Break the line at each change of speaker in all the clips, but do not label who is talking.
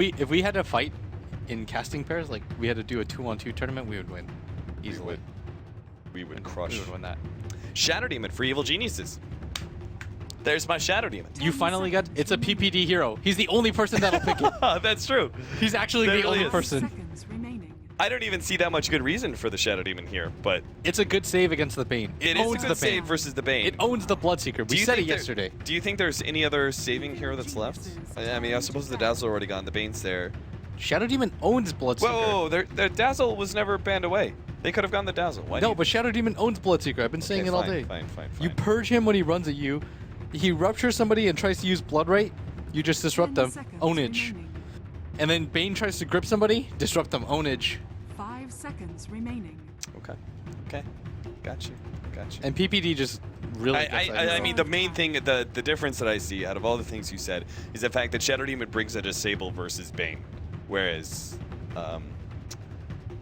If we had to fight in casting pairs, like we had to do a 2-on-2 tournament, we would win easily.
We would crush.
We would win that.
Shadow Demon for Evil Geniuses. There's my Shadow Demon.
You finally got. It's a PPD hero. He's the only person that'll pick it.
That's true.
He's actually
That
the
really
only
is.
person.
I don't even see that much good reason for the Shadow Demon here, but
It's a good save against the Bane.
it is a
owns
good
the
save
Bane.
versus the Bane.
It owns the Bloodseeker. We
you
said it
think there-
yesterday.
Do you think there's any other saving hero that's left? I mean, I suppose the Dazzle already gone. The Bane's there.
Shadow Demon owns Bloodseeker.
Whoa, their Dazzle was never banned away. They could have gone the Dazzle. Why?
No, but Shadow Demon owns Bloodseeker. I've been saying it all day.
Fine.
You purge him when he runs at you. He ruptures somebody and tries to use Blood Right. You just disrupt them. Ownage. And then Bane tries to grip somebody. Disrupt them. Ownage.
5 seconds remaining.
Okay. Got you.
And PPD just really.
I mean, the main thing, the difference that I see out of all the things you said is the fact that Shadow Demon brings a Disable versus Bane, whereas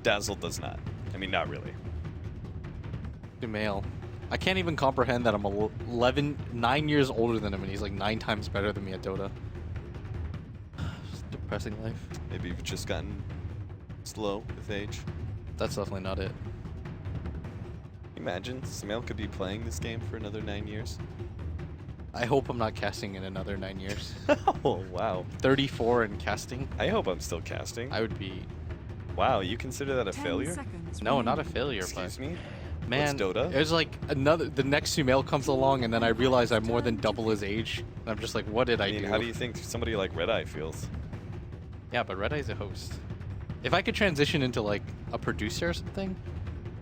Dazzle does not. I mean, not really.
Male. I can't even comprehend that I'm 9 years older than him, and he's like 9 times better than me at Dota. It's a depressing life.
Maybe you've just gotten slow with age.
That's definitely not it.
Imagine Smail could be playing this game for another 9 years.
I hope I'm not casting in another 9 years.
Oh, wow.
34 and casting.
I hope I'm still casting.
I would be.
Wow, you consider that a
10
failure?
seconds
No,
remaining.
not a failure,
Excuse me?
but man,
What's Dota?
it was like the next Sumail comes along, and then I realize I'm more than double his age. And I'm just like, what did I
I mean,
do?
how do you think somebody like Red Eye feels?
Yeah, but Red Eye's a host. If I could transition into like a producer or something,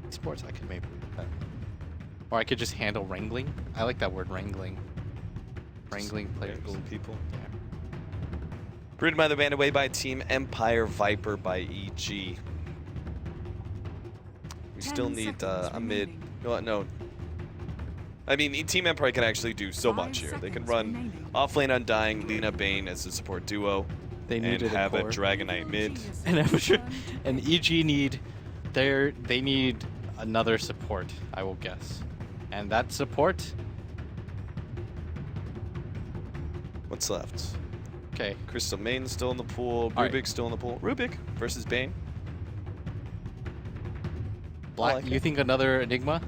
esports, I could maybe do that. Or I could just handle wrangling. I like that word, wrangling. Wrangling players.
Wrangling people.
Yeah.
Brewed by the band away by Team Empire, Viper by EG. We
10
still need
seconds
a mid.
remaining.
No. I mean, Team Empire can actually do so
5
much here. They can
seconds
run
remaining.
offlane Undying, Lina Bane as a support duo,
They
and
needed
have a
core.
Dragonite mid.
And EG need they need another support, I will guess. And that support,
What's left?
okay.
Crystal Main's still in the pool.
All right.
Rubik's still in the pool. Rubik versus Bane.
Black,
like
you
it.
think another Enigma?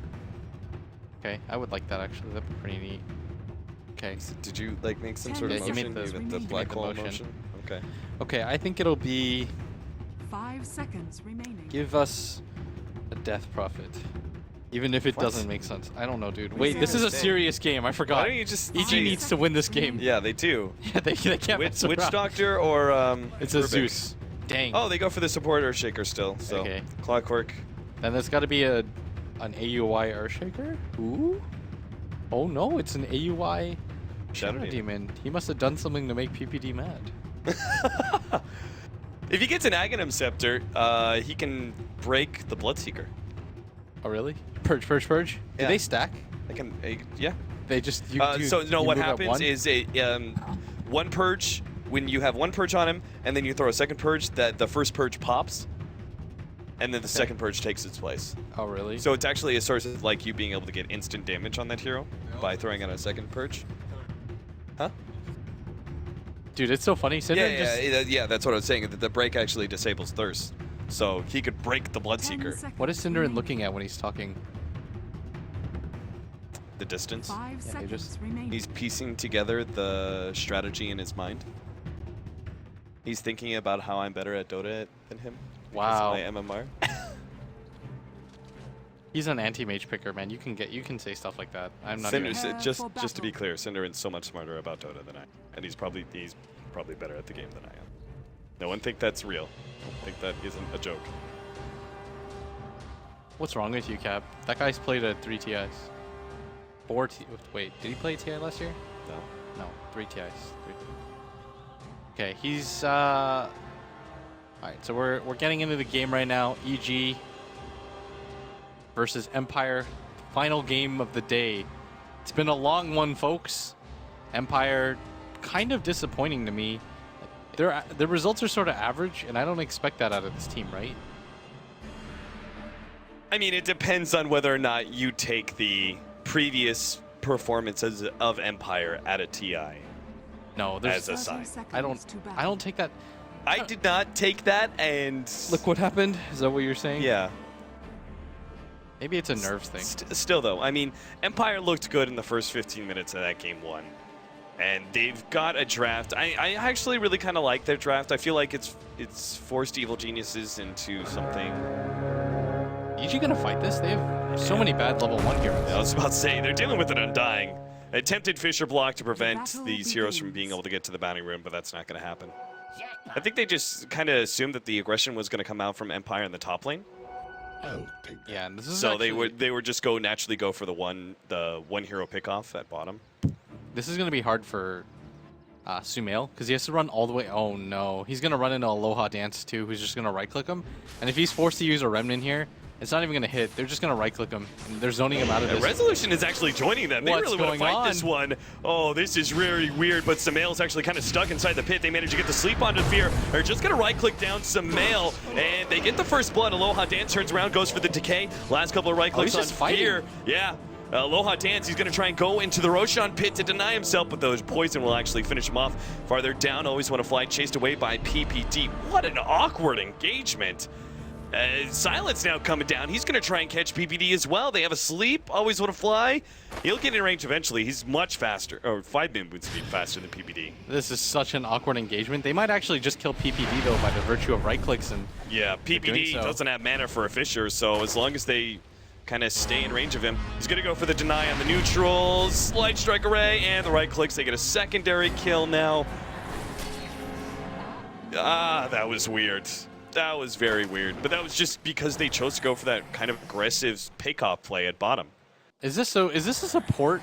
Okay, I would like that actually. That'd be pretty neat. Okay.
Did you like make some sort of
Yeah, you made
motion?
the-
Even the
you
black
made the
hole
motion.
motion? Okay.
Okay, I think it'll be
5 seconds remaining.
give us a Death Prophet. Even if it
What?
doesn't make sense. I don't know, dude.
What
Wait,
is
this is a
this?
serious game. I forgot.
Why don't you just
EG
say-
needs to win this game.
Yeah, they do.
Yeah, they can't
Witch,
mess
Witch
around.
Doctor or
It's a
Rubik?
Zeus. Dang.
Oh, they go for the supporter shaker still. So
Okay.
Clockwork.
Then there's got to be an AUI Earthshaker. Ooh. Oh no, it's an AUI
Shadow
Shadow
Demon.
Demon. He must have done something to make PPD mad.
If he gets an Aghanim Scepter, he can break the Bloodseeker.
Oh really? Purge. Do
Yeah.
they stack?
I can, yeah.
They just
So no, what
move at
happens
one?
is one purge. When you have one purge on him, and then you throw a second purge, that the first purge pops, and then the second purge takes its place.
Oh really?
So it's actually a source of like you being able to get instant damage on that hero by throwing out a second purge. Huh?
Dude, it's so funny. Synderen just,
Yeah. That's what I was saying. The break actually disables thirst, so he could break the
10
Bloodseeker.
seconds
What is Synderen
remaining.
looking at when he's talking?
The distance.
5
he
seconds
just-
remaining.
He's piecing together the strategy in his mind. He's thinking about how I'm better at Dota than him. because
Wow.
of my MMR.
He's an anti-mage picker, man. You can say stuff like that. I'm not
Cinder,
even.
Prepare
just
for
to be
battle.
clear, Cinderen's so much smarter about Dota than I am, and he's probably better at the game than I am. No one think that's real. I think that isn't a joke.
What's wrong with you, Cap? That guy's played at 3 TIs. Wait, did he play TI last year?
No.
No, 3 TIs. Okay, he's Alright, so we're getting into the game right now. EG versus Empire. Final game of the day. It's been a long one, folks. Empire kind of disappointing to me. The results are sort of average, and I don't expect that out of this team, right?
I mean, it depends on whether or not you take the previous performances of Empire at a TI
No, there's
as a sign.
I don't take that.
I did not take that, and
Look what happened. Is that what you're saying?
yeah.
Maybe it's a nerves thing.
Still, though, I mean, Empire looked good in the first 15 minutes of that game 1. And they've got a draft. I actually really kind of like their draft. I feel like it's forced Evil Geniuses into something.
EG gonna fight this? They have so many bad level 1 heroes.
I was about to say, they're dealing with an Undying. Attempted Fisher block to prevent
battle
these heroes from
begins.
being able to get to the bounty room, but that's not going to happen. I think they just kind of assumed that the aggression was going to come out from Empire in the top lane.
Yeah, and this is
So
actually,
they would just naturally go for the one hero pickoff at bottom.
this is gonna be hard for Sumail because he has to run all the way. Oh no, he's gonna run into Aloha Dance too, who's just gonna right click him. And if he's forced to use a Remnant here, it's not even gonna hit. They're just gonna right click him. And they're zoning him out of this.
Resolution is actually joining them. They
What's
really want to
going
fight this
on?
one. Oh, this is really weird, but Sumail's actually kind of stuck inside the pit. They managed to get the sleep onto Fear. They're just going to right-click down Sumail, and they get the first blood. Aloha Dance turns around, goes for the decay. Last couple of right-clicks on
just fighting.
Fear. Yeah. Aloha Dance, he's going to try and go into the Roshan pit to deny himself, but those poison will actually finish him off. Farther down, always want to fly, chased away by PPD. What an awkward engagement. Silence now coming down. He's going to try and catch PPD as well. They have a sleep. Always want to fly. He'll get in range eventually. He's much faster, or 5-minute boot speed faster than PPD.
This is such an awkward engagement. They might actually just kill PPD though by the virtue of right clicks and.
Yeah,
doing
PPD
so.
doesn't have mana for a Fisher, so as long as they kind of stay in range of him, he's going to go for the deny on the neutrals. Light strike array and the right clicks. They get a secondary kill now. Ah, that was weird. That was very weird, but that was just because they chose to go for that kind of aggressive pick-off play at bottom.
Is this a support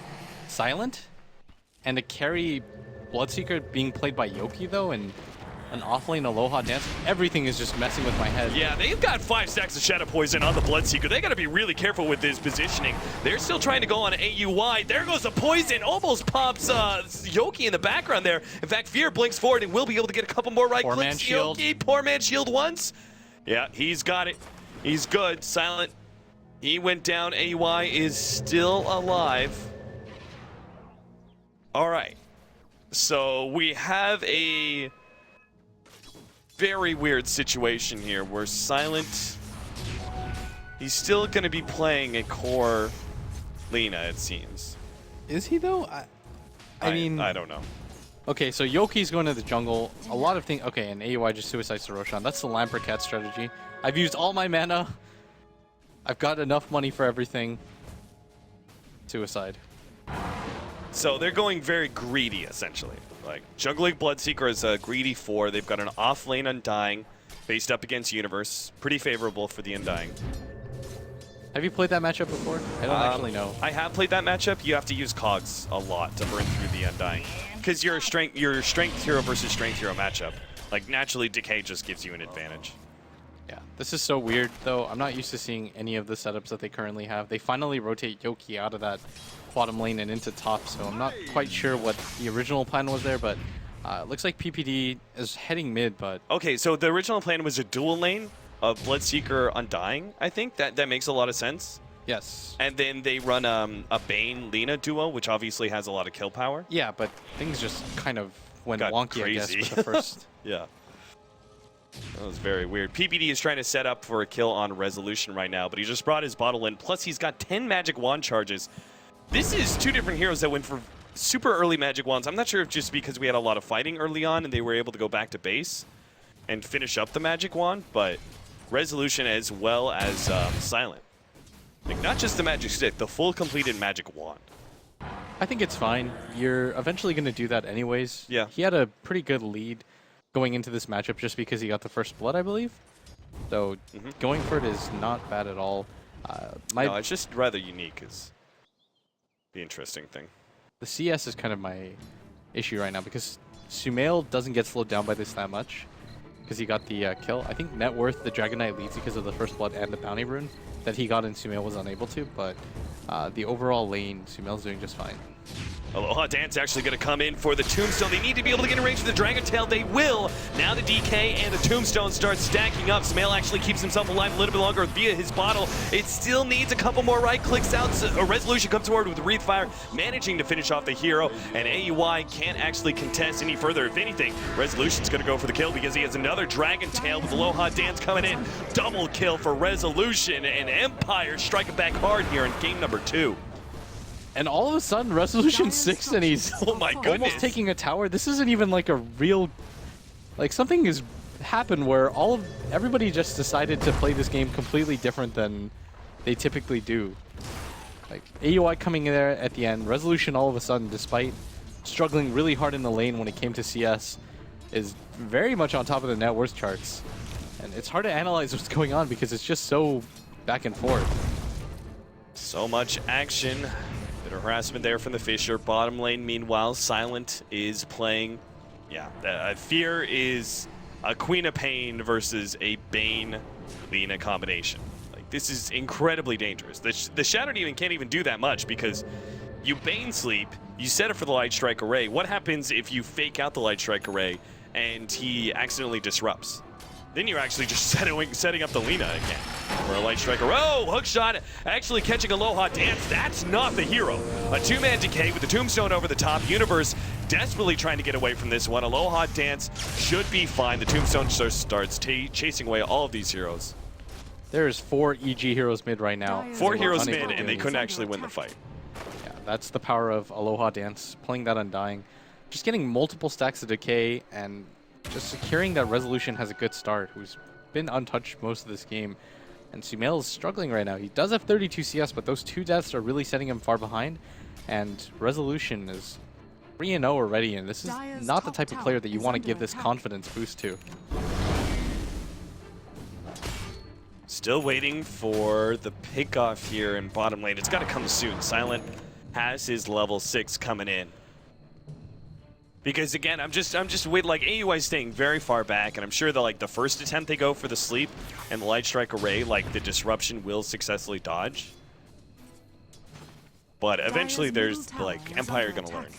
Silent? And a carry Bloodseeker being played by Yoki though, and an offlane Aloha Dance? Everything is just messing with my head.
Yeah, they've got 5 stacks of Shadow Poison on the Bloodseeker. They got to be really careful with his positioning. They're still trying to go on AUI. There goes the poison. Almost pops Yoki in the background there. In fact, Fear blinks forward and will be able to get a couple more right
Poor man
clicks.
shield.
Yoki, poor man shield once. Yeah, he's got it. He's good. Silent. He went down. AUI is still alive. All right. So we have a very weird situation here where Silent, he's still going to be playing a core Lina, it seems.
Is he though? I mean,
I don't know.
okay, so Yoki's going to the jungle. A lot of things. Okay, and AUI just suicides to Roshan. That's the Lamprecat strategy. I've used all my mana. I've got enough money for everything. Suicide.
So they're going very greedy, essentially. Like, jungling Bloodseeker is a greedy 4. They've got an off-lane Undying, faced up against Universe. Pretty favorable for the Undying.
Have you played that matchup before? I don't actually know.
I have played that matchup. You have to use cogs a lot to burn through the Undying. Because you're a strength hero versus strength hero matchup. Like, naturally, Decay just gives you an advantage.
Yeah, this is so weird, though. I'm not used to seeing any of the setups that they currently have. They finally rotate Yoki out of that bottom lane and into top, so I'm not quite sure what the original plan was there, but it looks like PPD is heading mid, but...
Okay, so the original plan was a dual lane of Bloodseeker Undying, I think. That makes a lot of sense.
Yes.
And then they run a Bane-Lina duo, which obviously has a lot of kill power.
Yeah, but things just kind of went
Got
wonky, I guess,
crazy.
with the first...
Yeah. That was very weird. PPD is trying to set up for a kill on Resolution right now, but he just brought his bottle in. Plus, he's got 10 Magic Wand charges. This is 2 different heroes that went for super early Magic Wands. I'm not sure if just because we had a lot of fighting early on and they were able to go back to base and finish up the Magic Wand, but Resolution as well as Silent. Like, not just the Magic Stick, the full completed Magic Wand.
I think it's fine. You're eventually going to do that anyways.
Yeah.
He had a pretty good lead going into this matchup just because he got the first blood, I believe. So going for it is not bad at all.
No, it's just rather unique is the interesting thing.
The CS is kind of my issue right now because Sumail doesn't get slowed down by this that much because he got the kill. I think net worth, the Dragon Knight leads because of the first blood and the bounty rune that he got and Sumail was unable to, but the overall lane, Sumail's doing just fine.
Aloha Dance actually going to come in for the Tombstone. They need to be able to get in range for the Dragon Tail. They will. Now the DK and the Tombstone start stacking up. Smail actually keeps himself alive a little bit longer via his bottle. It still needs a couple more right clicks out. A Resolution comes forward with Wreath Fire, managing to finish off the hero. And AUI can't actually contest any further. If anything, Resolution's going to go for the kill because he has another Dragon Tail with Aloha Dance coming in. Double kill for Resolution, and Empire striking back hard here in game number 2.
And all of a sudden, Resolution 6, and he's
Oh my goodness.
almost taking a tower. This isn't even like a real... Like, something has happened where everybody just decided to play this game completely different than they typically do. Like, AUI coming in there at the end, Resolution all of a sudden, despite struggling really hard in the lane when it came to CS, is very much on top of the net worth charts. And it's hard to analyze what's going on because it's just so back and forth.
So much action. Bit of harassment there from the Fisher. Bottom lane, meanwhile, Silent is playing. Yeah, Fear is a Queen of Pain versus a Bane Lina combination. Like, this is incredibly dangerous. The Shadow Demon can't even do that much because you Bane sleep, you set it for the Light Strike Array. What happens if you fake out the Light Strike Array and he accidentally disrupts? Then you're actually just setting up the Lina again. For a Light Striker. Oh, hook shot actually catching Aloha Dance. That's not the hero. A two-man decay with the Tombstone over the top. Universe desperately trying to get away from this one. Aloha Dance should be fine. The Tombstone starts chasing away all of these heroes.
There's 4 EG heroes mid right now.
4 heroes
unable
mid,
to
and
do
they couldn't actually win the fight.
Yeah, that's the power of Aloha Dance, playing that Undying. Just getting multiple stacks of decay and just securing that Resolution has a good start, who's been untouched most of this game. And Sumail is struggling right now. He does have 32 CS, but those 2 deaths are really setting him far behind. And Resolution is 3-0 already, and this is not the type of player that you want to give this confidence boost to.
Still waiting for the pickoff here in bottom lane. It's got to come soon. Silent has his level 6 coming in. Because again, I'm just waiting. Like, AUI staying very far back, and I'm sure that like the first attempt they go for the sleep and the Light Strike Array, like the disruption will successfully dodge. But eventually, there's like Empire gonna learn.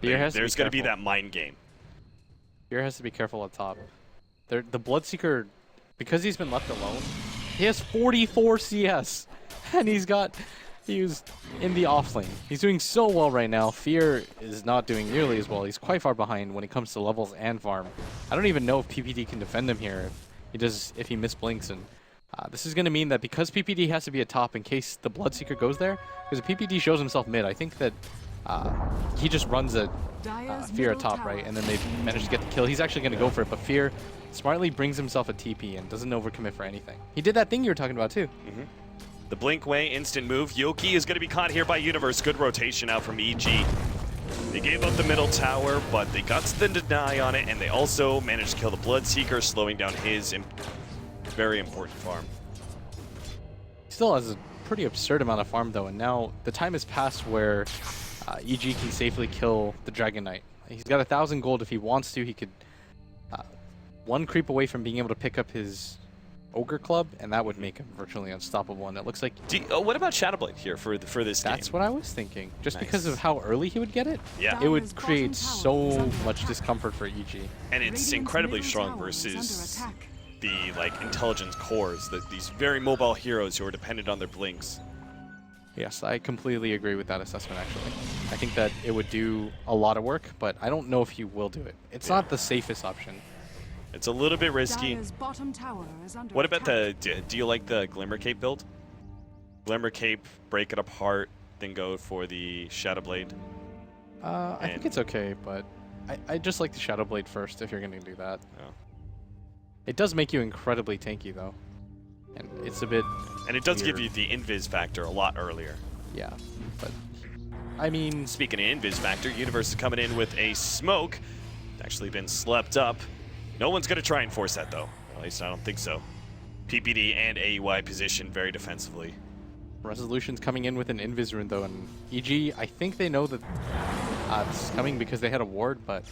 There's gonna be that mind game.
Fear has to be careful up top. The Bloodseeker, because he's been left alone, he has 44 CS, and he was in the off lane. He's doing so well right now. Fear is not doing nearly as well. He's quite far behind when it comes to levels and farm. I don't even know if PPD can defend him here if he misblinks. And this is going to mean that because PPD has to be at top in case the Bloodseeker goes there, because if PPD shows himself mid, I think that he just runs a Fear at top, right? And then they manage to get the kill. He's actually going to go for it, but Fear smartly brings himself a TP and doesn't overcommit for anything. He did that thing you were talking about too.
Mm-hmm. The blink way, instant move. Yoki is going to be caught here by Universe. Good rotation out from EG. They gave up the middle tower, but they got the deny on it, and they also managed to kill the Bloodseeker, slowing down his very important farm.
He still has a pretty absurd amount of farm, though, and now the time has passed where EG can safely kill the Dragon Knight. He's got 1,000 gold. If he wants to, he could one creep away from being able to pick up his Ogre Club, and that would make him virtually unstoppable. And it looks like...
what about Shadowblade here for this game?
That's what I was thinking. Just
Nice.
because of how early he would get it,
Yeah.
it would create so much discomfort for EG.
And it's incredibly strong versus the like intelligence cores, these very mobile heroes who are dependent on their blinks.
Yes, I completely agree with that assessment, actually. I think that it would do a lot of work, but I don't know if he will do it. It's not the safest option.
It's a little bit risky. What about do you like the Glimmer Cape build? Glimmer Cape, break it apart, then go for the Shadowblade.
I think it's okay, but I just like the Shadowblade first if you're going to do that.
Oh.
It does make you incredibly tanky, though. And it's a bit
And it does
weird.
give you the invis factor a lot earlier.
Yeah, but I mean...
Speaking of invis factor, Universe is coming in with a smoke. It's actually been slept up. No one's going to try and force that, though. At least I don't think so. PPD and AUI positioned very defensively.
Resolution's coming in with an invis rune, though, and EG, I think they know that this is coming because they had a ward, but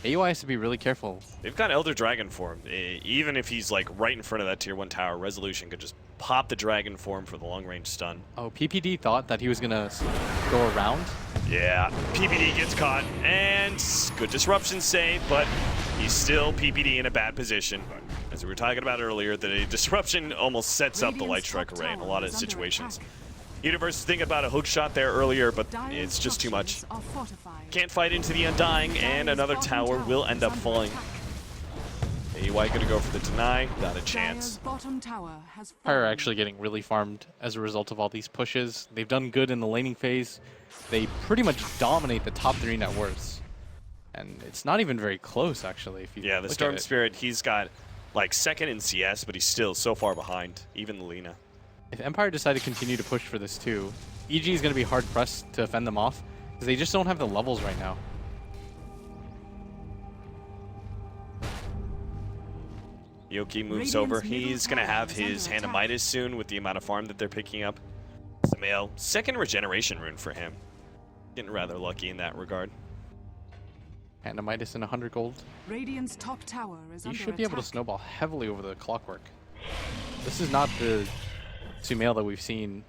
AUI has to be really careful.
They've got Elder Dragon form. Even if he's like right in front of that tier 1 tower, Resolution could just pop the Dragon form for the long range stun.
Oh, PPD thought that he was going to go around
Yeah, PPD gets caught, and good disruption save, but he's still PPD in a bad position. As we were talking about earlier, the disruption almost sets up the Light Strike array in a lot of situations. Universe was thinking about a hook shot there earlier, but it's just too much. Can't fight into the Undying, and another tower will end up falling. AY gonna go for the deny, not a chance.
Empire are actually getting really farmed as a result of all these pushes. They've done good in the laning phase. They pretty much dominate the top 3 net worths. And it's not even very close, actually. If you
Yeah, the
look
Storm
at it.
Spirit, he's got like 2nd in CS, but he's still so far behind, even the Lina.
If Empire decide to continue to push for this too, EG is going to be hard pressed to fend them off because they just don't have the levels right now.
Yoki moves over. He's going to have his Hand of Midas soon with the amount of farm that they're picking up. Samael, 2nd regeneration rune for him. Getting rather lucky in that regard.
Hand of Midas and 100 gold.
Radiant's top tower is
You
under
should be able to
attack.
snowball heavily over the clockwork. This is not the Sumail that we've seen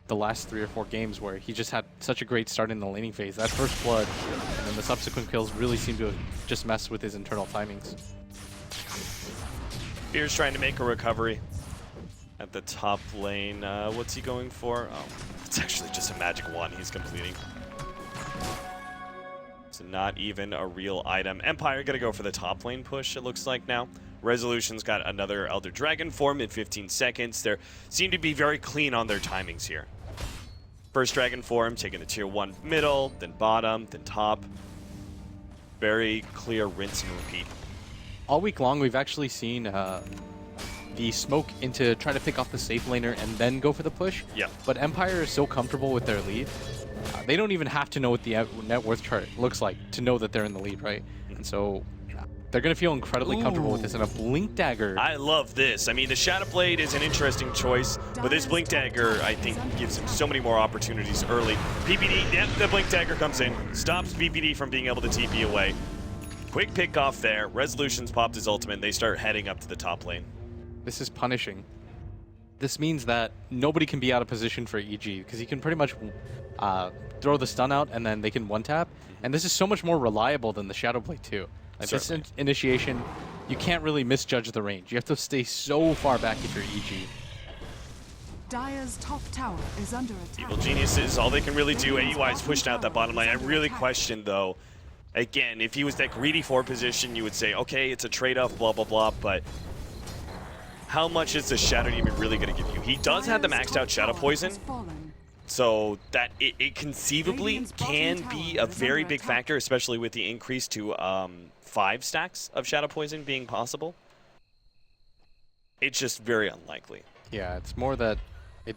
the last 3 or 4 games where he just had such a great start in the laning phase. That first blood and then the subsequent kills really seem to have just messed with his internal timings.
Fear's trying to make a recovery at the top lane. What's he going for? Oh, it's actually just a magic wand he's completing. So not even a real item. Empire gonna go for the top lane push, it looks like now. Resolution's got another Elder Dragon form in 15 seconds. They seem to be very clean on their timings here. First Dragon form, taking the tier 1 middle, then bottom, then top. Very clear rinse and repeat.
All week long, we've actually seen the smoke into try to pick off the safe laner and then go for the push.
Yeah.
But Empire is so comfortable with their lead, they don't even have to know what the net worth chart looks like to know that they're in the lead, right? And so they're going to feel incredibly comfortable with this. And a Blink Dagger.
I love this. I mean, the Shadow Blade is an interesting choice, but this Blink Dagger, I think, gives him so many more opportunities early. PPD, yep, the Blink Dagger comes in, stops PPD from being able to TP away. Quick pick off there. Resolution's popped his ultimate, and they start heading up to the top lane.
This is punishing. This means that nobody can be out of position for EG because he can pretty much throw the stun out and then they can one-tap. And this is so much more reliable than the Shadow Blade too. Like this initiation, you can't really misjudge the range. You have to stay so far back if you're EG.
Dire's top tower is under attack.
Evil Geniuses, all they can really do. AUI's pushed out that bottom lane. I really question, though, again, if he was that greedy 4 position, you would say, okay, it's a trade-off, blah, blah, blah, but how much is the Shadow Demon really going to give you? He does have the maxed out Shadow Poison, so that it conceivably can be a very big factor, especially with the increase to 5 stacks of Shadow Poison being possible. It's just very unlikely.
Yeah, it's more that it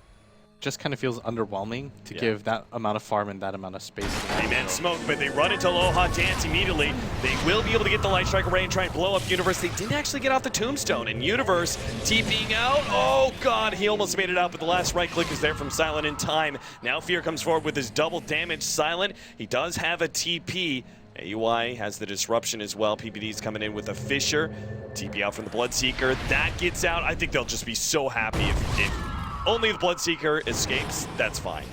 just kind of feels underwhelming to give that amount of farm and that amount of space.
They man smoke, but they run into low hot dance immediately. They will be able to get the Light Strike array and try and blow up Universe. They didn't actually get off the tombstone, and Universe TPing out. Oh god, he almost made it out, but the last right click is there from Silent in time. Now Fear comes forward with his double damage. Silent, he does have a TP. AUI has the disruption as well. PPD's coming in with a Fisher. TP out from the Bloodseeker. That gets out. I think they'll just be so happy if only the Bloodseeker escapes. That's fine.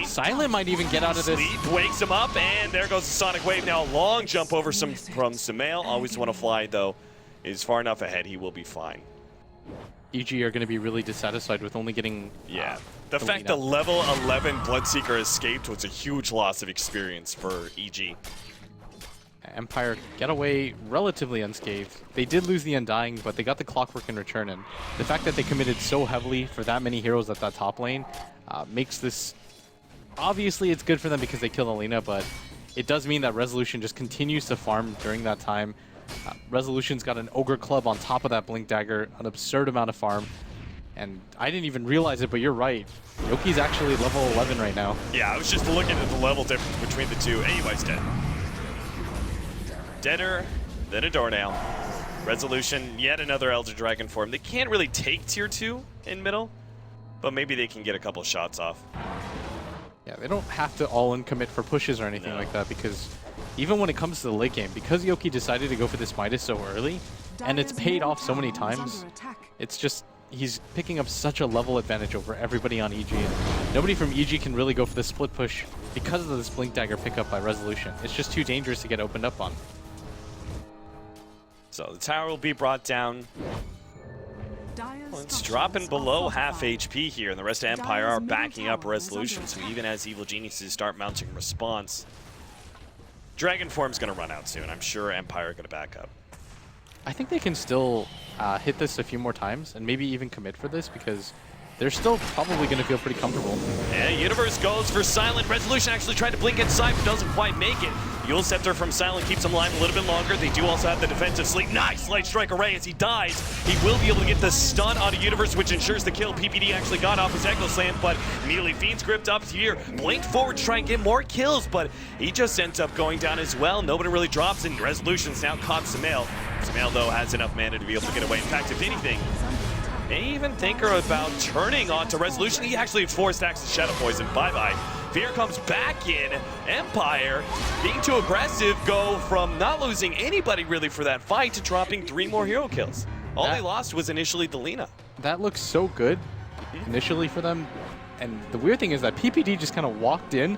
Silent might even get out of this.
Sleep wakes him up, and there goes the Sonic Wave. Now a long jump over from Sumail. Always want to fly, though. Is far enough ahead. He will be fine.
EG are going to be really dissatisfied with only getting...
the fact that level 11 Bloodseeker escaped was a huge loss of experience for EG.
Empire get away relatively unscathed. They did lose the Undying, but they got the Clockwork in return, and the fact that they committed so heavily for that many heroes at that top lane makes this... Obviously, it's good for them because they kill Alina, but it does mean that Resolution just continues to farm during that time. Resolution's got an Ogre Club on top of that Blink Dagger, an absurd amount of farm. And I didn't even realize it, but you're right. Yoki's actually level 11 right now.
Yeah, I was just looking at the level difference between the two. AUI's dead. Deader than a doornail. Resolution, yet another Elder Dragon form. They can't really take tier 2 in middle, but maybe they can get a couple shots off.
Yeah, they don't have to all-in commit for pushes or anything like that, because even when it comes to the late game, because Yoki decided to go for this Midas so early, and it's paid off so many times, it's just... He's picking up such a level advantage over everybody on EG, and nobody from EG can really go for the split push because of this Blink Dagger pickup by Resolution. It's just too dangerous to get opened up on.
So the tower will be brought down. Well, it's dropping below half HP here, and the rest of Empire are backing up Resolution, so even as Evil Geniuses start mounting response, Dragon Form's going to run out soon. I'm sure Empire are going to back up.
I think they can still hit this a few more times and maybe even commit for this because they're still probably going to feel pretty comfortable.
Yeah, Universe goes for Silent. Resolution actually tried to blink inside, but doesn't quite make it. Eul Scepter from Silent keeps him alive a little bit longer. They do also have the defensive sleep. Nice light strike array as he dies. He will be able to get the stun on a Universe, which ensures the kill. PPD actually got off his Echo Slam, but immediately Fiend's gripped up here. Blinked forward to try and get more kills, but he just ends up going down as well. Nobody really drops in. Resolution's now caught Sumail. Sumail, though, has enough mana to be able to get away. In fact, if anything, they even think about turning onto Resolution. He actually 4 stacks of Shadow Poison. Bye-bye. Fear comes back in. Empire, being too aggressive, go from not losing anybody really for that fight to dropping 3 more hero kills. All they lost was initially the Lina.
That looks so good initially for them. And the weird thing is that PPD just kind of walked in,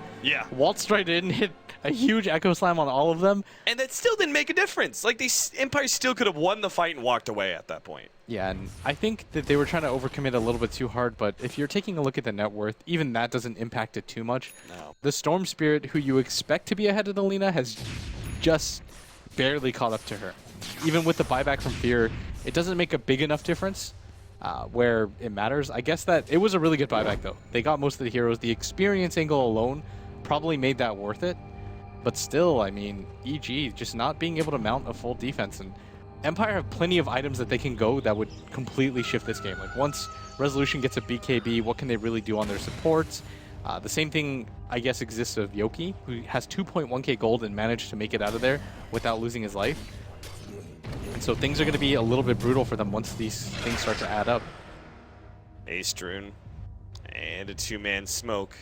waltzed right in, hit a huge Echo Slam on all of them.
And that still didn't make a difference. Like, Empire still could have won the fight and walked away at that point.
Yeah, and I think that they were trying to overcommit a little bit too hard, but if you're taking a look at the net worth, even that doesn't impact it too much.
No.
The Storm Spirit, who you expect to be ahead of the Lina, has just barely caught up to her. Even with the buyback from Fear, it doesn't make a big enough difference where it matters. I guess that it was a really good buyback, though. They got most of the heroes. The experience angle alone probably made that worth it. But still, I mean, EG just not being able to mount a full defense. And Empire have plenty of items that they can go that would completely shift this game. Like, once Resolution gets a BKB, what can they really do on their supports? The same thing, I guess, exists of Yoki, who has 2.1k gold and managed to make it out of there without losing his life. And so things are going to be a little bit brutal for them once these things start to add up.
Ace Drune and a 2-man smoke.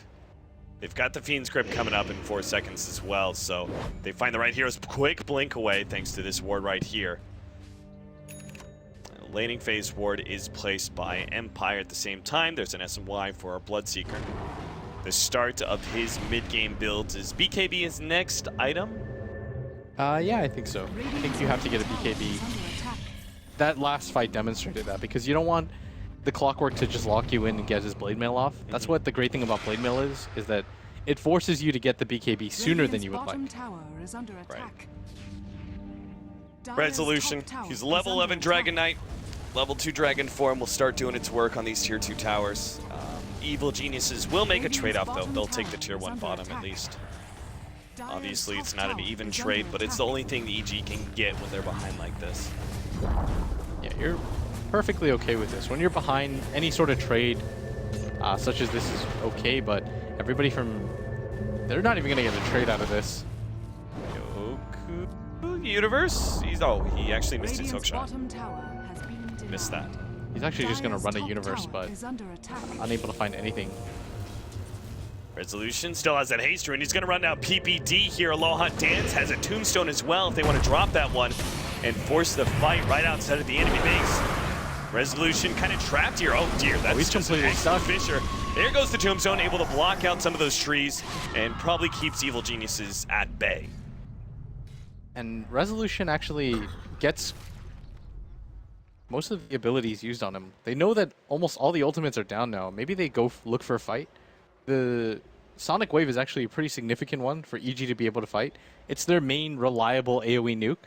They've got the Fiend's Grip coming up in 4 seconds as well, so they find the right heroes. Quick blink away thanks to this ward right here. Laning phase ward is placed by Empire at the same time. There's an SMY for our Bloodseeker. The start of his mid-game builds is BKB his next item.
Yeah, I think so. I think you have to get a BKB. That last fight demonstrated that because you don't want the Clockwork to just lock you in and get his Blade Mail off. That's what the great thing about Blade Mail is that it forces you to get the BKB sooner than you would like.
Right. Resolution, he's level 11 Dragon Knight. Level 2 Dragon Form will start doing its work on these tier 2 towers. Evil Geniuses will make a trade-off though. They'll take the tier 1 bottom at least. Obviously it's not an even trade, but it's the only thing the EG can get when they're behind like this.
Yeah, you're perfectly okay with this. When you're behind, any sort of trade such as this is okay, but everybody from... They're not even going to get a trade out of this.
Yoku Universe? He actually missed his hookshot. Missed that.
He's actually just going to run a Universe, but unable to find anything.
Resolution still has that haste rune. He's going to run down PPD here. Aloha Dance has a tombstone as well if they want to drop that one and force the fight right outside of the enemy base. Resolution kind of trapped here. Oh dear, that's just completely stuck. Fisher. There goes the tombstone, able to block out some of those trees and probably keeps Evil Geniuses at bay.
And Resolution actually gets most of the abilities used on him. They know that almost all the ultimates are down now. Maybe they go look for a fight. The Sonic Wave is actually a pretty significant one for EG to be able to fight. It's their main reliable AoE nuke.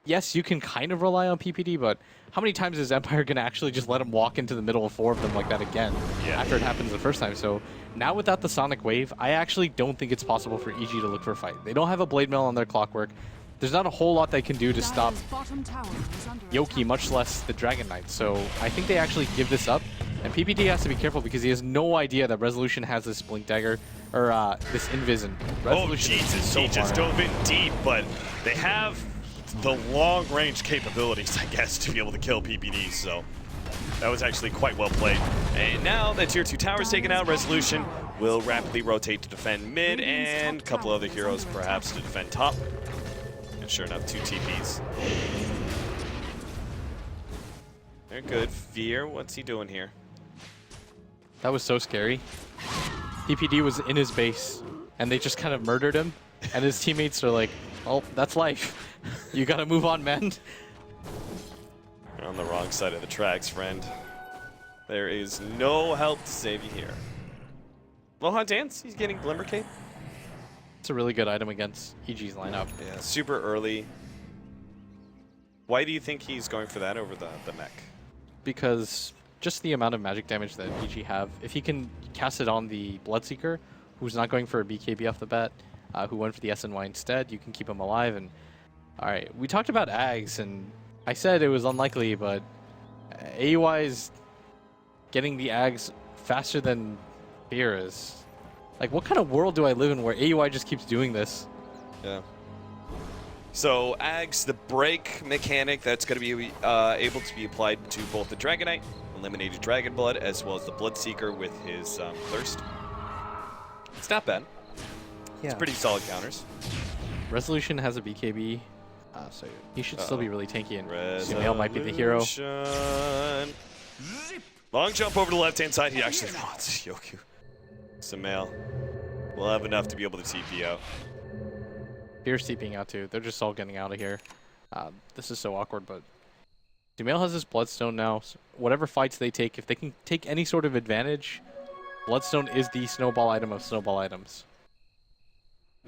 Yes, you can kind of rely on PPD, but how many times is Empire going to actually just let him walk into the middle of 4 of them like that again after it happens the first time? So now without the Sonic Wave, I actually don't think it's possible for EG to look for a fight. They don't have a Blade Mail on their Clockwork. There's not a whole lot they can do to stop Yoki, much less the Dragon Knight. So I think they actually give this up. And PPD has to be careful because he has no idea that Resolution has this Blink Dagger, or this Invis. And Resolution
Jesus, he just dove in deep, but they have the long-range capabilities, I guess, to be able to kill PPD, so that was actually quite well played. And now that tier 2 tower's taken out, Resolution will rapidly rotate to defend mid, and a couple other heroes perhaps to defend top. And sure enough, 2 TPs. They're good. Fear, what's he doing here?
That was so scary. PPD was in his base, and they just kind of murdered him. And his teammates are like, "Well, that's life. You gotta move on, man."
You're on the wrong side of the tracks, friend. There is no help to save you here. Aloha Dance, he's getting Glimmer Cape.
It's a really good item against EG's lineup.
Yeah, super early. Why do you think he's going for that over the mech?
Because just the amount of magic damage that EG have, if he can cast it on the Bloodseeker, who's not going for a BKB off the bat, who went for the SNY instead, you can keep him alive. And all right, we talked about Ags, and I said it was unlikely, but AUI is getting the Ags faster than Fear is. Like, what kind of world do I live in where AUI just keeps doing this?
Yeah. So Ags, the break mechanic that's going to be able to be applied to both the Dragonite, eliminated Dragon Blood, as well as the Bloodseeker with his Thirst. It's not bad.
Yeah.
It's pretty solid counters.
Resolution has a BKB, so he should still be really tanky, and Sumail might be the hero.
Long jump over to the left-hand side. He actually wants Yoku. Sumail will have enough to be able to TP out.
Fear's TPing out too. They're just all getting out of here. This is so awkward, but Sumail has his Bloodstone now. So whatever fights they take, if they can take any sort of advantage, Bloodstone is the snowball item of snowball items.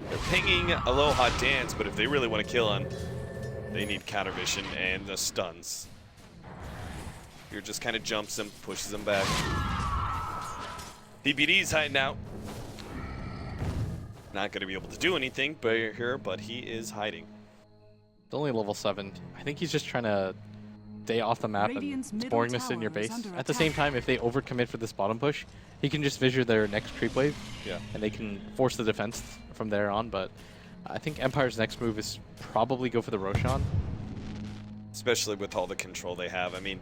They're pinging Aloha Dance, but if they really want to kill him, they need counter vision and the stuns. Here just kind of jumps him, pushes him back. PPD's hiding out. Not going to be able to do anything here, but he is hiding.
It's only level 7. I think he's just trying to stay off the map
Radiant's
and
middle
boringness in your
tower is
base.
under
At the
attack.
same time, if they overcommit for this bottom push, he can just visual their next creep wave.
Yeah.
And they can force the defense from there on, but I think Empire's next move is probably go for the Roshan.
Especially with all the control they have. I mean,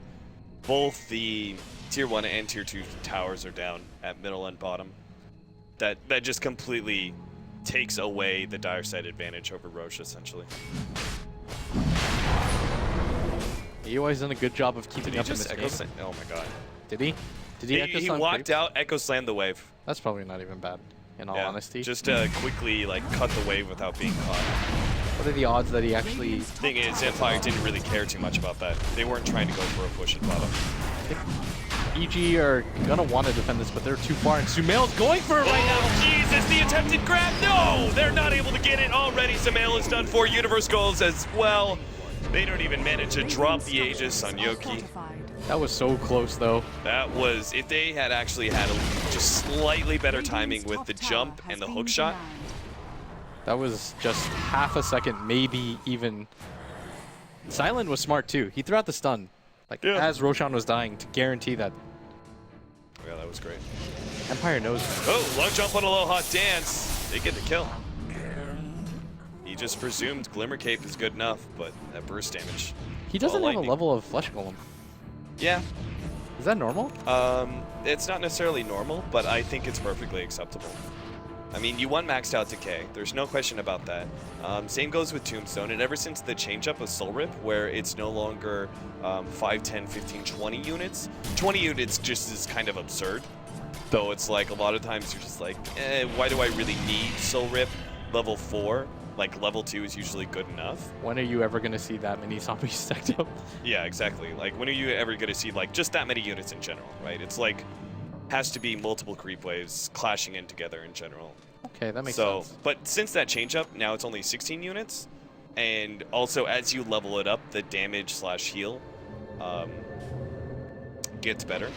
both the Tier 1 and Tier 2 towers are down at middle and bottom. That just completely takes away the dire side advantage over Roche, essentially.
AUI's done a good job of keeping
Did he
up in
just
this
Echo
game.
Slam? Oh my god.
Did he? Did he Echo
He
Slam
walked
creeps?
out, Echo Slammed the wave.
That's probably not even bad, in all
Yeah,
honesty.
just to quickly like cut the wave without being caught.
What are the odds that he actually...
Radiant's top
Thing is,
tower
Empire didn't really care too much about that. They weren't trying to go for a push at bottom.
EG are gonna want to defend this, but they're too far, and Sumail's going for it right now!
Oh, Jesus, the attempted grab. No, they're not able to get it already. Sumail is done for. Universe goals as well. They don't even manage to drop the Aegis on Yoki.
fortified.
That was so close, though.
That was, if they had actually had just slightly better timing with the jump and the hook shot.
That was just half a second, maybe even. Silent was smart, too. He threw out the stun, like,
Yeah.
as Roshan was dying, to guarantee that
Yeah, that was great.
Empire knows.
Oh, long jump on Aloha Dance. They get the kill. He just presumed Glimmer Cape is good enough, but that burst damage.
He doesn't
All
have a
lightning.
level of Flesh Golem.
Yeah,
Is that normal?
it's not necessarily normal, but I think it's perfectly acceptable. I mean, you won maxed out Decay. There's no question about that. Same goes with Tombstone, and ever since the change-up of Soul Rip, where it's no longer 5, 10, 15, 20 units, 20 units just is kind of absurd. Though it's like a lot of times you're just like, why do I really need Soul Rip level 4? Like, level 2 is usually good enough.
When are you ever going to see that many zombies stacked up?
Yeah, exactly. Like, when are you ever going to see, like, just that many units in general, right? It's like, has to be multiple creep waves clashing in together in general.
Okay, that makes
So,
sense.
but since that change up, now it's only 16 units. And also, as you level it up, the damage / heal gets better.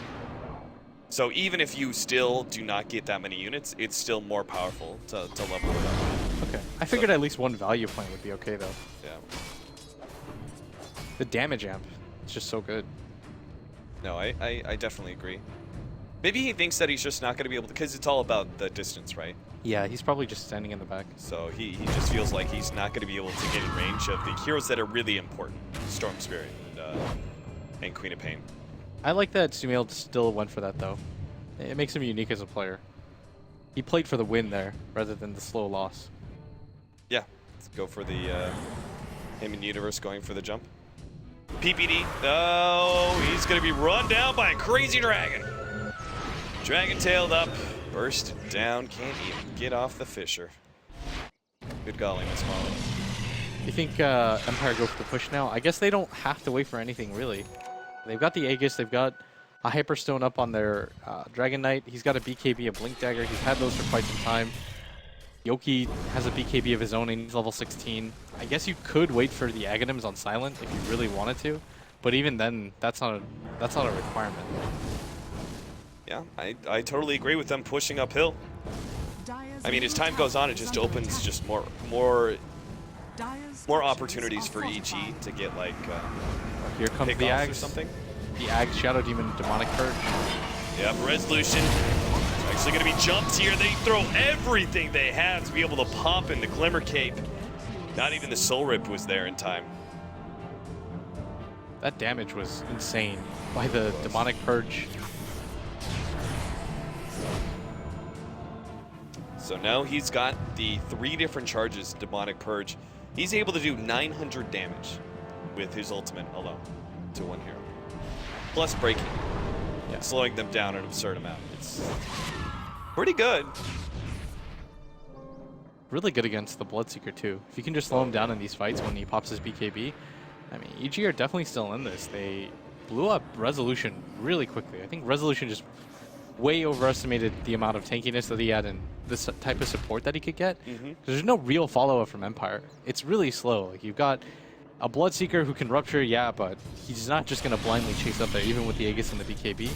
So even if you still do not get that many units, it's still more powerful to level it up.
Okay. I figured at least one value point would be okay, though.
Yeah.
The damage amp, it's just so good.
No, I definitely agree. Maybe he thinks that he's just not going to be able to, because it's all about the distance, right?
Yeah, he's probably just standing in the back.
So he just feels like he's not going to be able to get in range of the heroes that are really important. Storm Spirit and Queen of Pain.
I like that Sumail still went for that, though. It makes him unique as a player. He played for the win there, rather than the slow loss.
Yeah, let's go for the him and Universe going for the jump. PPD. Oh, he's going to be run down by a crazy dragon. Dragon tailed up. Burst down, can't even get off the Fisher. Good golly, Miss Molly.
You think Empire go for the push now? I guess they don't have to wait for anything, really. They've got the Aegis, they've got a Hyperstone up on their Dragon Knight. He's got a BKB, a Blink Dagger. He's had those for quite some time. Yoki has a BKB of his own and he's level 16. I guess you could wait for the Aghanims on Silent if you really wanted to, but even then, that's not a requirement.
Yeah, I totally agree with them pushing uphill. I mean, as time goes on, it just opens just more opportunities for EG to get like
here comes the
pickoffs or
Ags.
something.
The Ags, Shadow Demon, Demonic Purge.
Yep, Resolution. Actually going to be jumped here. They throw everything they have to be able to pop in the Glimmer Cape. Not even the Soul Rip was there in time.
That damage was insane by the Demonic Purge.
So now he's got the 3 different charges, Demonic Purge. He's able to do 900 damage with his ultimate alone to one hero. Plus breaking, slowing them down an absurd amount. It's pretty good.
Really good against the Bloodseeker too. If you can just slow him down in these fights when he pops his BKB. I mean, EG are definitely still in this. They blew up Resolution really quickly. I think Resolution just way overestimated the amount of tankiness that he had and this type of support that he could get. Because there's no real follow-up from Empire. It's really slow. Like, you've got a Bloodseeker who can rupture, yeah, but he's not just going to blindly chase up there, even with the Aegis and the BKB.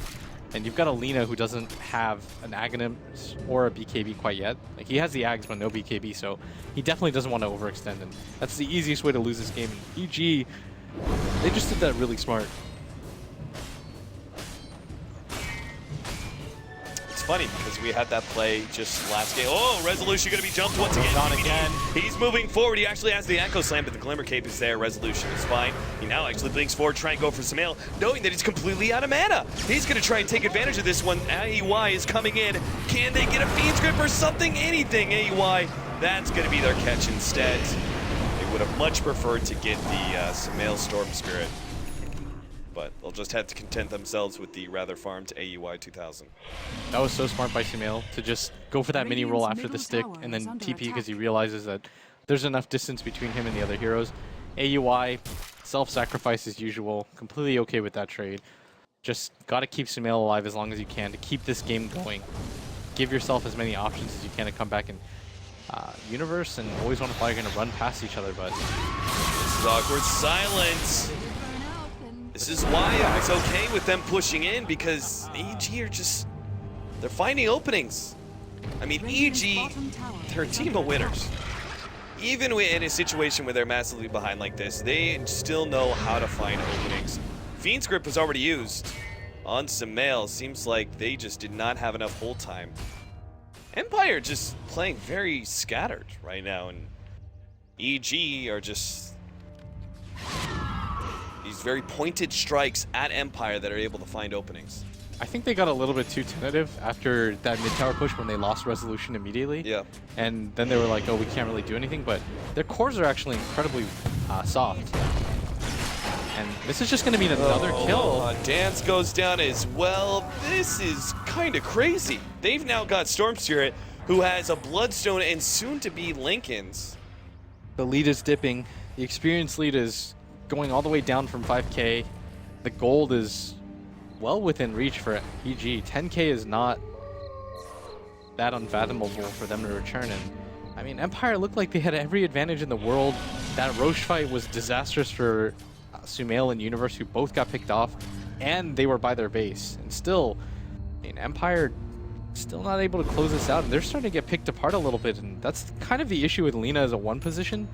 And you've got a Lina who doesn't have an Aghanim or a BKB quite yet. Like, he has the Ags, but no BKB, so he definitely doesn't want to overextend. And that's the easiest way to lose this game. And EG, they just did that really smart.
It's funny because we had that play just last game. Oh, Resolution going to be jumped once again.
On again.
He's moving forward. He actually has the Echo Slam, but the Glimmer Cape is there. Resolution is fine. He now actually blinks forward, trying to go for Sumail, knowing that he's completely out of mana. He's going to try and take advantage of this one. AEY is coming in. Can they get a Fiend's Grip or something? Anything, AEY. That's going to be their catch instead. They would have much preferred to get the Sumail Storm Spirit, but they'll just have to content themselves with the rather farmed AEY 2000.
That was so smart by Sumail to just go for that mini roll after the stick and then TP because he realizes that there's enough distance between him and the other heroes. AUI, self-sacrifice as usual, completely okay with that trade. Just gotta keep Sumail alive as long as you can to keep this game going. Give yourself as many options as you can to come back in Universe and always want to fly. You're gonna run past each other, but
this is awkward silence. This is why I was okay with them pushing in, because EG are just, they're finding openings. I mean, EG, they're a team of winners. Even in a situation where they're massively behind like this, they still know how to find openings. Fiend's Grip was already used on Sumail. Seems like they just did not have enough hold time. Empire just playing very scattered right now, and EG are just these very pointed strikes at Empire that are able to find openings.
I think they got a little bit too tentative after that mid-tower push when they lost Resolution immediately.
Yeah. And
then they were like, oh, we can't really do anything, but their cores are actually incredibly soft. And this is just going to mean another kill.
Dance goes down as well. This is kind of crazy. They've now got Storm Spirit, who has a Bloodstone and soon-to-be Lincolns.
The lead is dipping. The experience lead is going all the way down from 5K. The gold is well within reach for EG. 10K is not that unfathomable for them to return. And I mean, Empire looked like they had every advantage in the world. That Roche fight was disastrous for Sumail and Universe, who both got picked off, and they were by their base. And still, I mean, Empire still not able to close this out, and they're starting to get picked apart a little bit. And that's kind of the issue with Lina as a one position.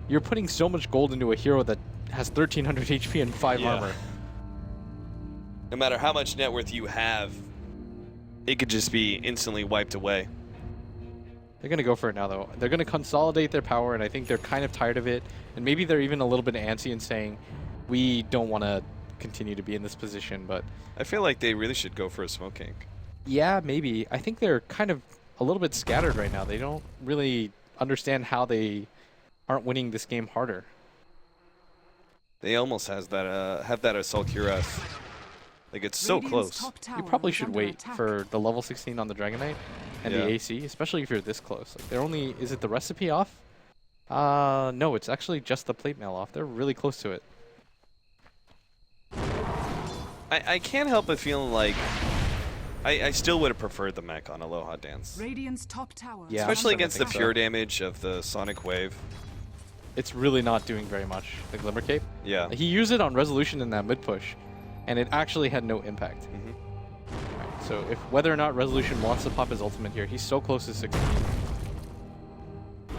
You're putting so much gold into a hero that has 1300 HP and 5 armor.
No matter how much net worth you have, it could just be instantly wiped away.
They're going to go for it now, though. They're going to consolidate their power, and I think they're kind of tired of it. And maybe they're even a little bit antsy and saying, we don't want to continue to be in this position, but
I feel like they really should go for a Smoke Ink.
Yeah, maybe. I think they're kind of a little bit scattered right now. They don't really understand how they aren't winning this game harder.
They almost have that Assault Cuirass. Like, it's so close.
You probably should wait for the level 16 on the Dragon Knight. and
Yeah.
the AC, especially if you're this close. Like they're only, is it the recipe off? No, it's actually just the plate mail off. They're really close to it.
I can't help but feeling like I still would have preferred the mech on Aloha Dance.
Radiant's top tower.
Yeah.
Especially
I
against the
think so.
pure damage of the Sonic Wave.
It's really not doing very much, the Glimmer Cape.
Yeah.
He used it on Resolution in that mid push, and it actually had no impact.
Mhm.
Right, so if whether or not Resolution wants to pop his ultimate here, he's so close to 16.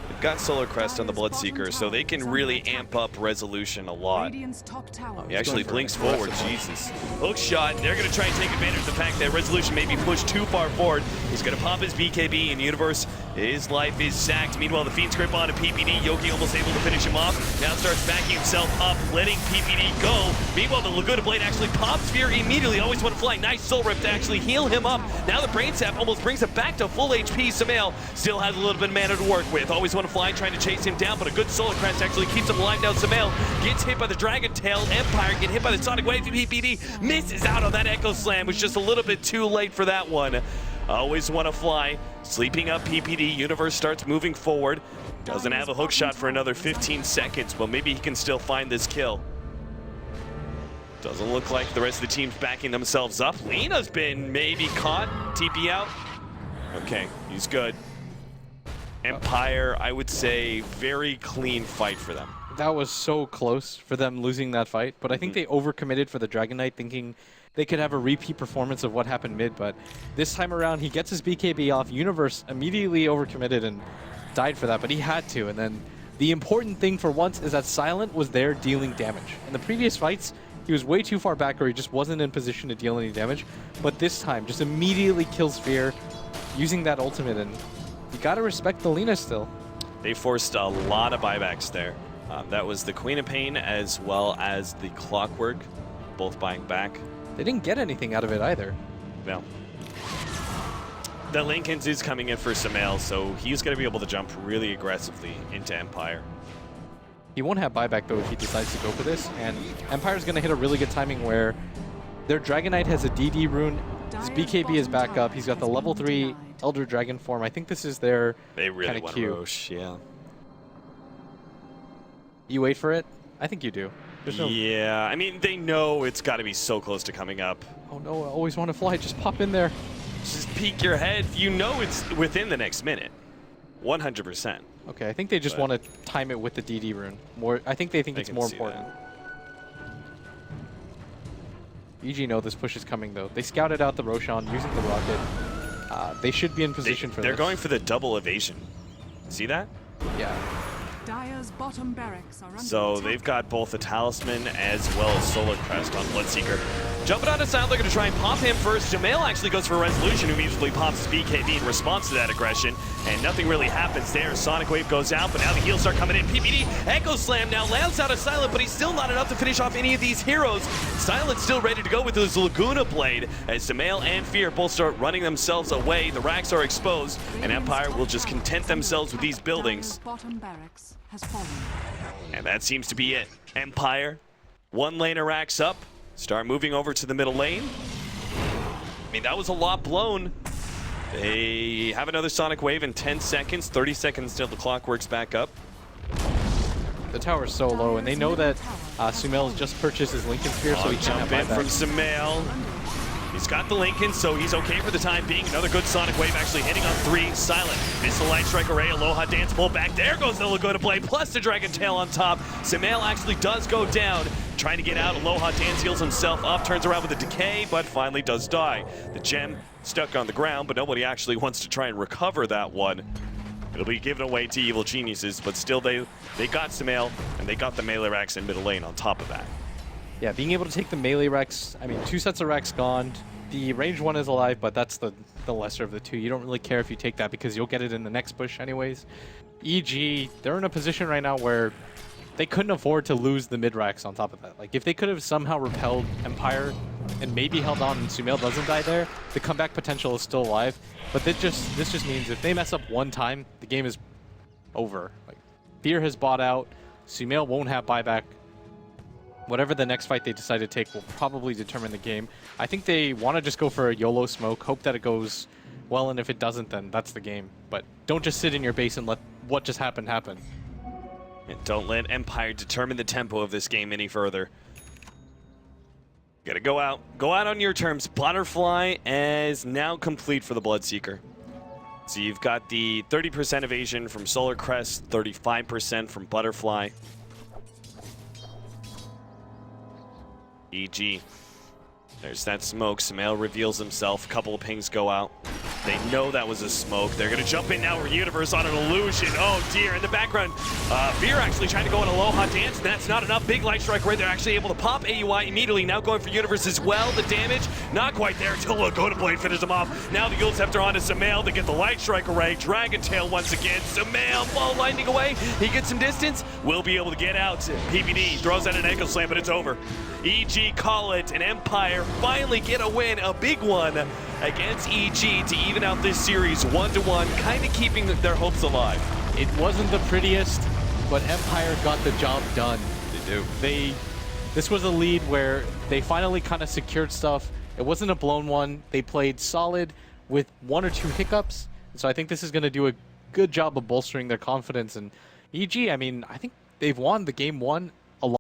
They've got Solar Crest on the Bloodseeker, so they can really amp up Resolution a lot.
Radiant's top tower.
He actually
going for
blinks
an
forward.
aggressive one.
Jesus. Hook shot. They're going to try and take advantage of the fact that Resolution may be pushed too far forward. He's going to pop his BKB, and Universe, his life is sacked. Meanwhile, the Fiend's grip onto PPD. Yogi almost able to finish him off. Now starts backing himself up, letting PPD go. Meanwhile, the Laguna Blade actually pops Sphere immediately. Always want to fly. Nice Soul Rip to actually heal him up. Now the Brain Sap almost brings it back to full HP. Samael still has a little bit of mana to work with. Always want to fly, trying to chase him down, but a good Solar Crest actually keeps him alive. Now Samael gets hit by the Dragon Tail. Empire get hit by the Sonic Wave. PPD misses out on that Echo Slam. Was just a little bit too late for that one. Always want to fly. Sleeping up PPD. Universe starts moving forward. Doesn't have a hook shot for another 15 seconds, but maybe he can still find this kill. Doesn't look like the rest of the team's backing themselves up. Lena's been maybe caught. TP out. Okay, he's good. Empire, I would say, very clean fight for them.
That was so close for them losing that fight, but I think they overcommitted for the Dragon Knight, thinking they could have a repeat performance of what happened mid, but this time around he gets his BKB off. Universe immediately overcommitted and died for that, but he had to. And then the important thing for once is that Silent was there dealing damage. In the previous fights, he was way too far back or he just wasn't in position to deal any damage, but this time just immediately kills Fear using that ultimate, and you gotta respect the Lina still.
They forced a lot of buybacks there. That was the Queen of Pain as well as the Clockwork, both buying back.
They didn't get anything out of it either.
Well, the Lincolns is coming in for Samael, so he's going to be able to jump really aggressively into Empire.
He won't have buyback though if he decides to go for this, and Empire's gonna hit a really good timing where their Dragon Knight has a DD rune, his BKB is back up, he's got the level 3 Elder Dragon form. I think this is their
They really
kinda
want
cue.
Roche, yeah.
You wait for it? I think you do. There's no,
Yeah, I mean, they know it's got to be so close to coming up.
oh no, I always want to fly, just pop in there.
Just peek your head. You know it's within the next minute. 100%.
Okay, I think they just
But-
want to time it with the DD rune. I think they think
I
it's
can
more
see
important. EG know this push is coming though. They scouted out the Roshan using the rocket. They should be in position for
They're
this.
going for the double evasion. See that?
Yeah.
Dire's bottom barracks are under
So
attack.
they've got both a Talisman as well as Solar Crest on Bloodseeker. Jumping out of Silent, they're going to try and pop him first. Jamail actually goes for a Resolution, who immediately pops his BKB in response to that aggression, and nothing really happens there. Sonic Wave goes out, but now the heals start coming in. PPD, Echo Slam now lands out of Silent, but he's still not enough to finish off any of these heroes. Silent's still ready to go with his Laguna Blade, as Jamail and Fear both start running themselves away. The racks are exposed, and Empire will just content themselves with these buildings.
Dire's bottom barracks has fallen.
And that seems to be it. Empire, one laner racks up, start moving over to the middle lane. I mean, that was a lot blown. They have another Sonic Wave in 10 seconds, 30 seconds till the clock works back up.
The tower's so low, and they know that Sumail's just purchased his Lincoln Sphere, so he can't
Jump
have
in from
buyback.
Samael. He's got the Lincoln, so he's okay for the time being. Another good Sonic Wave actually hitting on 3. Silent. Missile Light Strike Array. Aloha Dance pull back. There goes the Laguna Blade, plus the Dragon Tail on top. Samael actually does go down. Trying to get out. Aloha Dance heals himself up, turns around with a decay, but finally does die. The gem stuck on the ground, but nobody actually wants to try and recover that one. It'll be given away to Evil Geniuses, but still they got Samael, and they got the melee racks in middle lane on top of that.
Yeah, being able to take the melee Rex, I mean, 2 sets of Rex gone. The range one is alive, but that's the lesser of the two. You don't really care if you take that because you'll get it in the next push anyways. EG, they're in a position right now where they couldn't afford to lose the mid racks on top of that. Like, if they could have somehow repelled Empire and maybe held on and Sumail doesn't die there, the comeback potential is still alive. But this just means if they mess up one time, the game is over. Like, Fear has bought out. Sumail won't have buyback. Whatever the next fight they decide to take will probably determine the game. I think they want to just go for a YOLO smoke, hope that it goes well, and if it doesn't, then that's the game. But don't just sit in your base and let what just happened happen.
And don't let Empire determine the tempo of this game any further. You gotta go out on your terms. Butterfly is now complete for the Bloodseeker. So you've got the 30% evasion from Solar Crest, 35% from Butterfly. EG. There's that smoke. Sumail reveals himself. A couple of pings go out. They know that was a smoke. They're going to jump in now. We're Universe on an illusion. Oh, dear. In the background, Fear actually trying to go on Aloha Dance. That's not enough. Big Light Strike right there. Actually able to pop AUI immediately. Now going for Universe as well. The damage, not quite there until Lagoda Blade finishes him off. Now the Guild Scepter on to Sumail to get the Light Strike array. Dragon Tail once again. Sumail, ball lightning away. He gets some distance. Will be able to get out. PBD throws out an ankle slam, but it's over. EG call it, and Empire finally get a win, a big one against EG to even out this series 1-1, kind of keeping their hopes alive.
It wasn't the prettiest, but Empire got the job done.
They do.
This was a lead where they finally kind of secured stuff. It wasn't a blown one. They played solid with 1 or 2 hiccups. So I think this is going to do a good job of bolstering their confidence. And EG, I mean, I think they've won the game 1